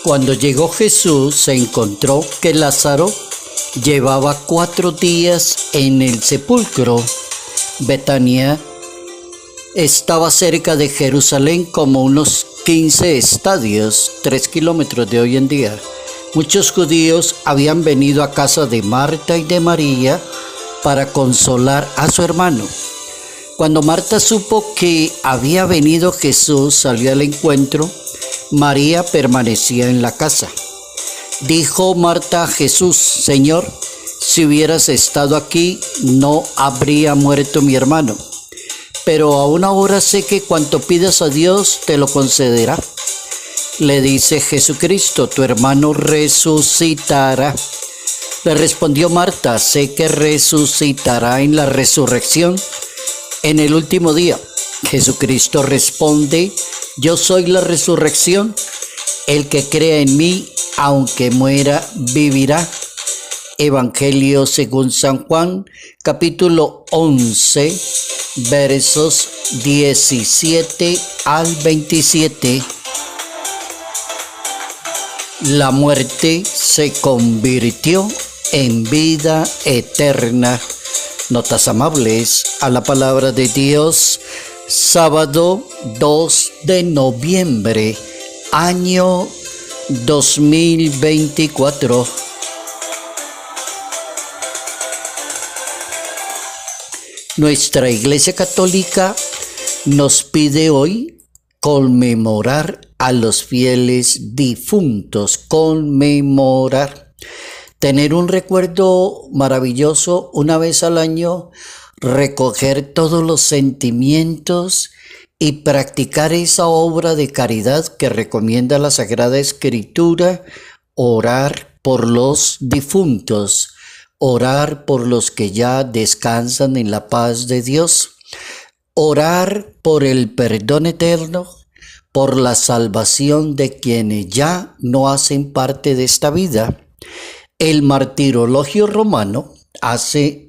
Cuando llegó Jesús, se encontró que Lázaro llevaba 4 días en el sepulcro. Betania estaba cerca de Jerusalén, como unos 15 estadios, 3 kilómetros de hoy en día. Muchos judíos habían venido a casa de Marta y de María para consolar a su hermano. Cuando Marta supo que había venido Jesús, salió al encuentro. María permanecía en la casa. Dijo Marta a Jesús: Señor, si hubieras estado aquí, no habría muerto mi hermano. Pero aún ahora sé que cuanto pidas a Dios, te lo concederá. Le dice Jesucristo: tu hermano resucitará. Le respondió Marta: sé que resucitará en la resurrección en el último día. Jesucristo responde: yo soy la resurrección. El que crea en mí, aunque muera, vivirá. Evangelio según San Juan, capítulo 11, versos 17 al 27. La muerte se convirtió en vida eterna. Notas amables a la palabra de Dios. Sábado 2 de noviembre, año 2024. Nuestra Iglesia Católica nos pide hoy conmemorar a los fieles difuntos, conmemorar. Tener un recuerdo maravilloso una vez al año, recoger todos los sentimientos y practicar esa obra de caridad que recomienda la Sagrada Escritura, orar por los difuntos, orar por los que ya descansan en la paz de Dios, orar por el perdón eterno, por la salvación de quienes ya no hacen parte de esta vida. El martirologio romano hace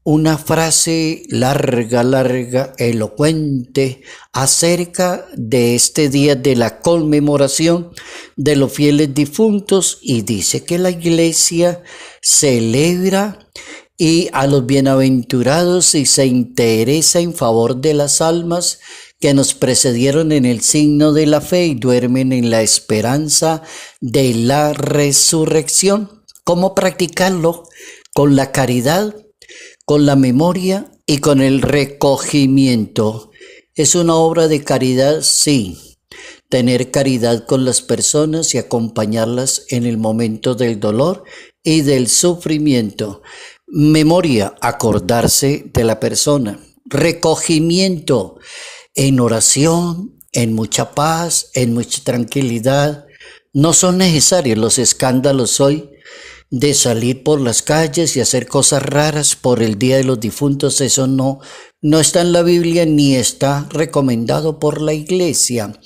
una frase larga, elocuente, acerca de este día de la conmemoración de los fieles difuntos, y dice que la Iglesia celebra y a los bienaventurados y se interesa en favor de las almas que nos precedieron en el signo de la fe y duermen en la esperanza de la resurrección. ¿Cómo practicarlo? Con la caridad, con la memoria y con el recogimiento. ¿Es una obra de caridad? Sí. Tener caridad con las personas y acompañarlas en el momento del dolor y del sufrimiento. Memoria, acordarse de la persona. Recogimiento, en oración, en mucha paz, en mucha tranquilidad. No son necesarios los escándalos hoy de salir por las calles y hacer cosas raras por el Día de los Difuntos. Eso no está en la Biblia ni está recomendado por la Iglesia.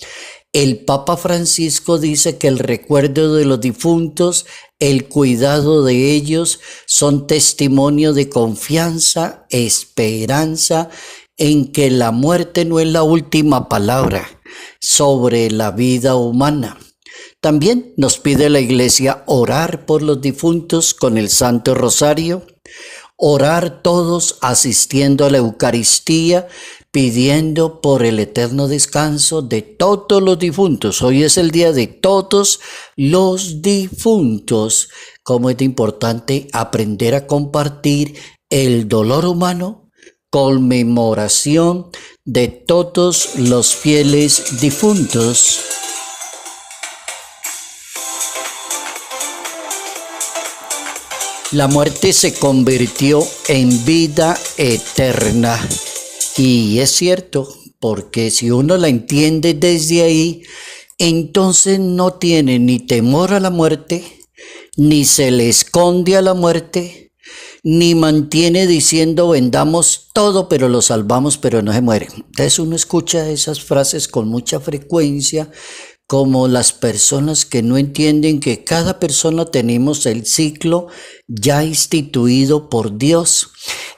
El Papa Francisco dice que el recuerdo de los difuntos, el cuidado de ellos, son testimonio de confianza, esperanza en que la muerte no es la última palabra sobre la vida humana. También nos pide la Iglesia orar por los difuntos con el Santo Rosario, orar todos asistiendo a la Eucaristía, pidiendo por el eterno descanso de todos los difuntos. Hoy es el día de todos los difuntos. Cómo es importante aprender a compartir el dolor humano, conmemoración de todos los fieles difuntos. La muerte se convirtió en vida eterna. Y es cierto, porque si uno la entiende desde ahí, entonces no tiene ni temor a la muerte, ni se le esconde a la muerte, ni mantiene diciendo vendamos todo pero lo salvamos pero no se muere. Entonces uno escucha esas frases con mucha frecuencia, como las personas que no entienden que cada persona tenemos el ciclo ya instituido por Dios.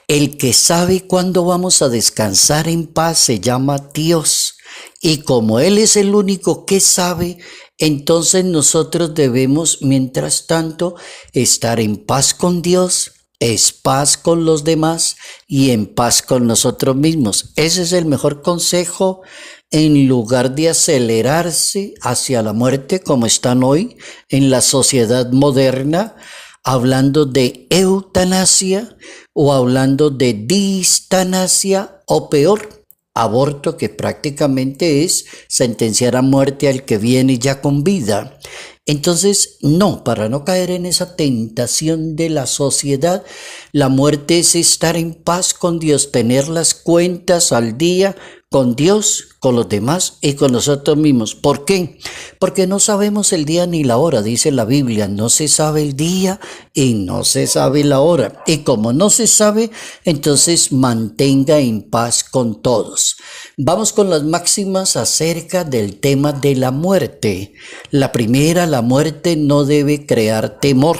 El que sabe cuándo vamos a descansar en paz se llama Dios. Y como Él es el único que sabe, Entonces nosotros debemos, mientras tanto, estar en paz con Dios, es paz con los demás y en paz con nosotros mismos. Ese es el mejor consejo en lugar de acelerarse hacia la muerte como están hoy en la sociedad moderna, hablando de eutanasia o hablando de distanasia o peor, aborto, que prácticamente es sentenciar a muerte al que viene ya con vida. Entonces, no, para no caer en esa tentación de la sociedad, la muerte es estar en paz con Dios, tener las cuentas al día con Dios, con los demás y con nosotros mismos. ¿Por qué? Porque no sabemos el día ni la hora, dice la Biblia, no se sabe el día y no se sabe la hora. Y como no se sabe, entonces mantenga en paz con todos. Vamos con las máximas acerca del tema de la muerte. La primera, la muerte no debe crear temor.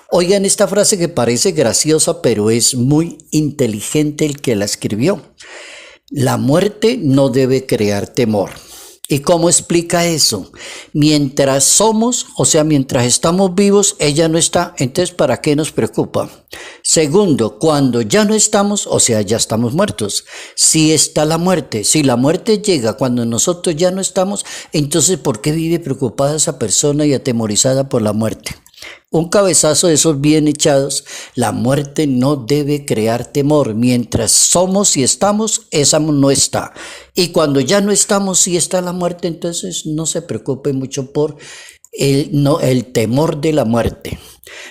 Oigan esta frase que parece graciosa, pero es muy inteligente el que la escribió. La muerte no debe crear temor. ¿Y cómo explica eso? Mientras somos, o sea, mientras estamos vivos, ella no está. Entonces, ¿para qué nos preocupa? Segundo, cuando ya no estamos, o sea, ya estamos muertos. Si está la muerte, si la muerte llega cuando nosotros ya no estamos, entonces, ¿por qué vive preocupada esa persona y atemorizada por la muerte? Un cabezazo de esos bien echados. La muerte no debe crear temor. Mientras somos y estamos, esa no está. Y cuando ya no estamos, sí está la muerte, entonces no se preocupe mucho por el temor de la muerte.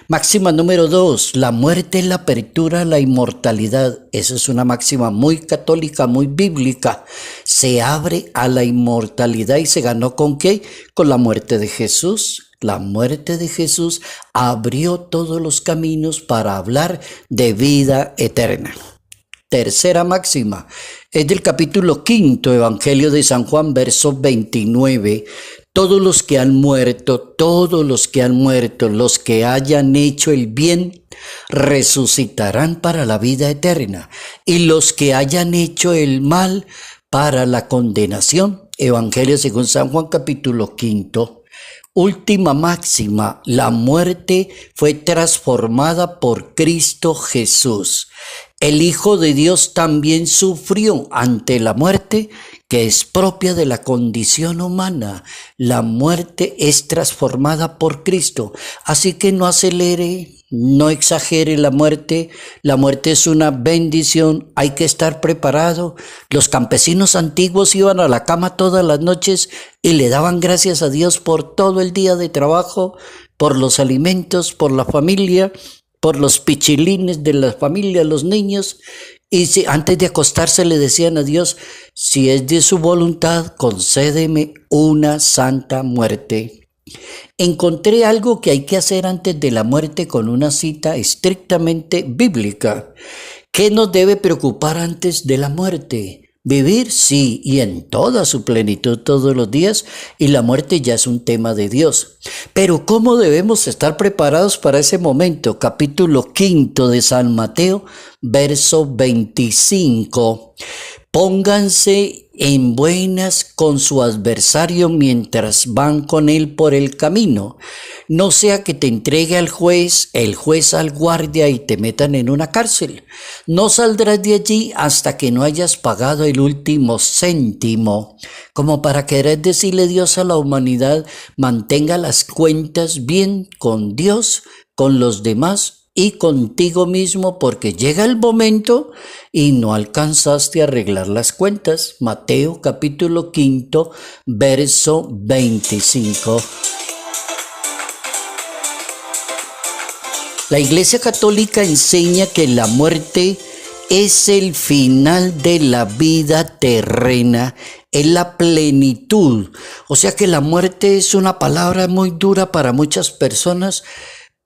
Máxima número 2. La muerte es la apertura a la inmortalidad. Esa es una máxima muy católica, muy bíblica. Se abre a la inmortalidad y se ganó ¿con qué? Con la muerte de Jesús. La muerte de Jesús abrió todos los caminos para hablar de vida eterna. Tercera máxima es del capítulo 5, Evangelio de San Juan, verso 29. Todos los que han muerto, los que hayan hecho el bien, resucitarán para la vida eterna. Y los que hayan hecho el mal, para la condenación. Evangelio según San Juan, capítulo 5. Última máxima, la muerte fue transformada por Cristo Jesús. El Hijo de Dios también sufrió ante la muerte, que es propia de la condición humana. La muerte es transformada por Cristo. Así que no acelere, no exagere la muerte. La muerte es una bendición, hay que estar preparado. Los campesinos antiguos iban a la cama todas las noches y le daban gracias a Dios por todo el día de trabajo, por los alimentos, por la familia, por los pichilines de la familia, los niños. Y si antes de acostarse le decían a Dios, si es de su voluntad, concédeme una santa muerte. Encontré algo que hay que hacer antes de la muerte con una cita estrictamente bíblica. ¿Qué nos debe preocupar antes de la muerte? Vivir, sí, y en toda su plenitud todos los días, y la muerte ya es un tema de Dios. Pero ¿cómo debemos estar preparados para ese momento? Capítulo 5 de San Mateo, verso 25. Pónganse en buenas con su adversario mientras van con él por el camino. No sea que te entregue al juez, el juez al guardia y te metan en una cárcel. No saldrás de allí hasta que no hayas pagado el último céntimo. Como para querer decirle Dios a la humanidad, mantenga las cuentas bien con Dios, con los demás y contigo mismo, porque llega el momento y no alcanzaste a arreglar las cuentas. Mateo capítulo 5, verso 25. La Iglesia Católica enseña que la muerte es el final de la vida terrena, es la plenitud. O sea que la muerte es una palabra muy dura para muchas personas,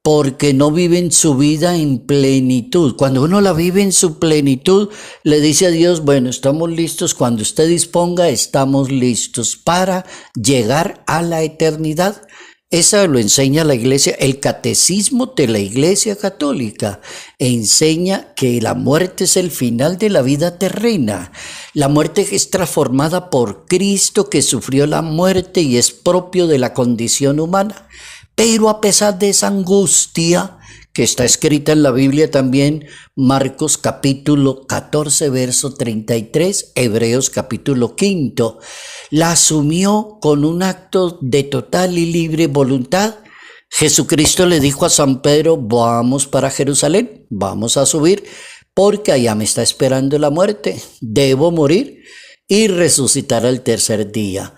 porque no viven su vida en plenitud. Cuando uno la vive en su plenitud, le dice a Dios, bueno, estamos listos, cuando usted disponga, estamos listos para llegar a la eternidad. Eso lo enseña la Iglesia. El catecismo de la Iglesia Católica enseña que la muerte es el final de la vida terrena. La muerte es transformada por Cristo, que sufrió la muerte y es propio de la condición humana. Pero a pesar de esa angustia que está escrita en la Biblia también, Marcos capítulo 14, verso 33, Hebreos capítulo 5, la asumió con un acto de total y libre voluntad. Jesucristo le dijo a San Pedro: vamos para Jerusalén, vamos a subir, porque allá me está esperando la muerte. Debo morir y resucitar al tercer día.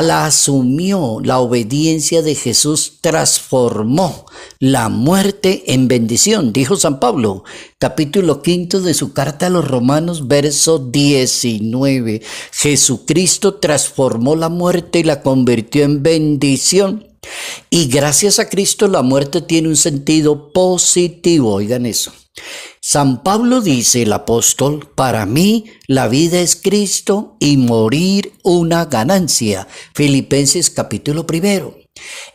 La asumió, la obediencia de Jesús transformó la muerte en bendición, dijo San Pablo, capítulo 5 de su carta a los Romanos, verso 19. Jesucristo transformó la muerte y la convirtió en bendición. Y gracias a Cristo la muerte tiene un sentido positivo, oigan eso. San Pablo dice, el apóstol: para mí la vida es Cristo y morir una ganancia. Filipenses capítulo 1.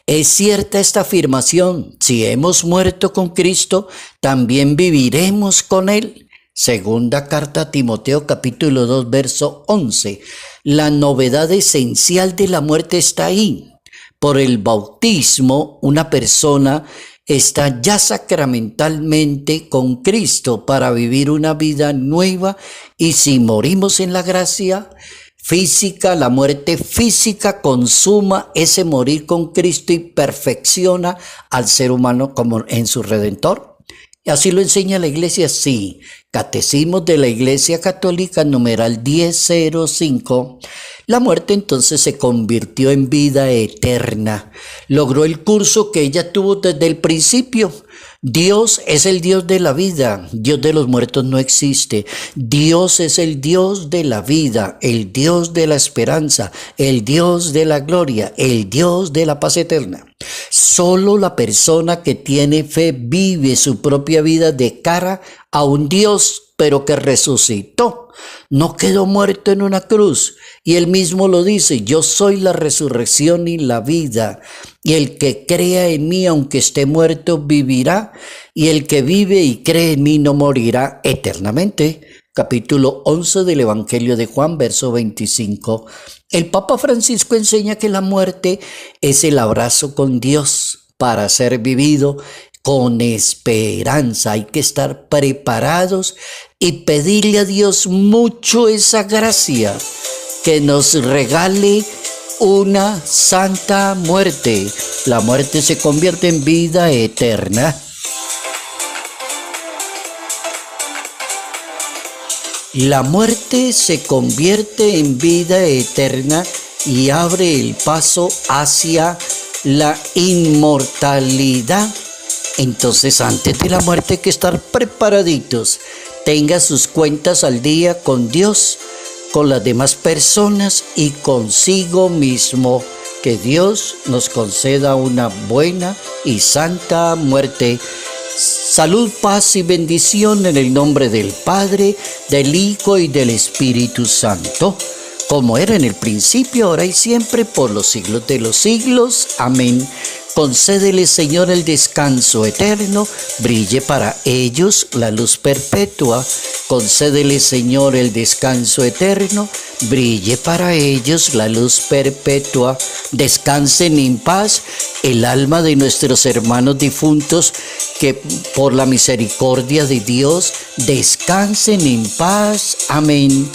Es cierta esta afirmación: si hemos muerto con Cristo, también viviremos con Él. Segunda carta a Timoteo capítulo 2, verso 11. La novedad esencial de la muerte está ahí. Por el bautismo, una persona está ya sacramentalmente con Cristo para vivir una vida nueva, y si morimos en la gracia física, la muerte física consuma ese morir con Cristo y perfecciona al ser humano como en su Redentor. Y así lo enseña la Iglesia, sí. Catecismo de la Iglesia Católica, numeral 1005. La muerte entonces se convirtió en vida eterna. Logró el curso que ella tuvo desde el principio. Dios es el Dios de la vida. Dios de los muertos no existe. Dios es el Dios de la vida, el Dios de la esperanza, el Dios de la gloria, el Dios de la paz eterna. Solo la persona que tiene fe vive su propia vida de cara a un Dios, pero que resucitó. No quedó muerto en una cruz. Y él mismo lo dice: yo soy la resurrección y la vida. Y el que crea en mí, aunque esté muerto, vivirá. Y el que vive y cree en mí no morirá eternamente. Capítulo 11 del Evangelio de Juan, verso 25. El Papa Francisco enseña que la muerte es el abrazo con Dios para ser vivido con esperanza. Hay que estar preparados y pedirle a Dios mucho esa gracia, que nos regale una santa muerte. La muerte se convierte en vida eterna. La muerte se convierte en vida eterna y abre el paso hacia la inmortalidad. Entonces, antes de la muerte hay que estar preparaditos. Tenga sus cuentas al día con Dios, con las demás personas y consigo mismo. Que Dios nos conceda una buena y santa muerte. Salud, paz y bendición en el nombre del Padre, del Hijo y del Espíritu Santo, como era en el principio, ahora y siempre, por los siglos de los siglos. Amén. Concédele, Señor, el descanso eterno, brille para ellos la luz perpetua. Concédele, Señor, el descanso eterno, brille para ellos la luz perpetua. Descansen en paz el alma de nuestros hermanos difuntos, que por la misericordia de Dios descansen en paz. Amén.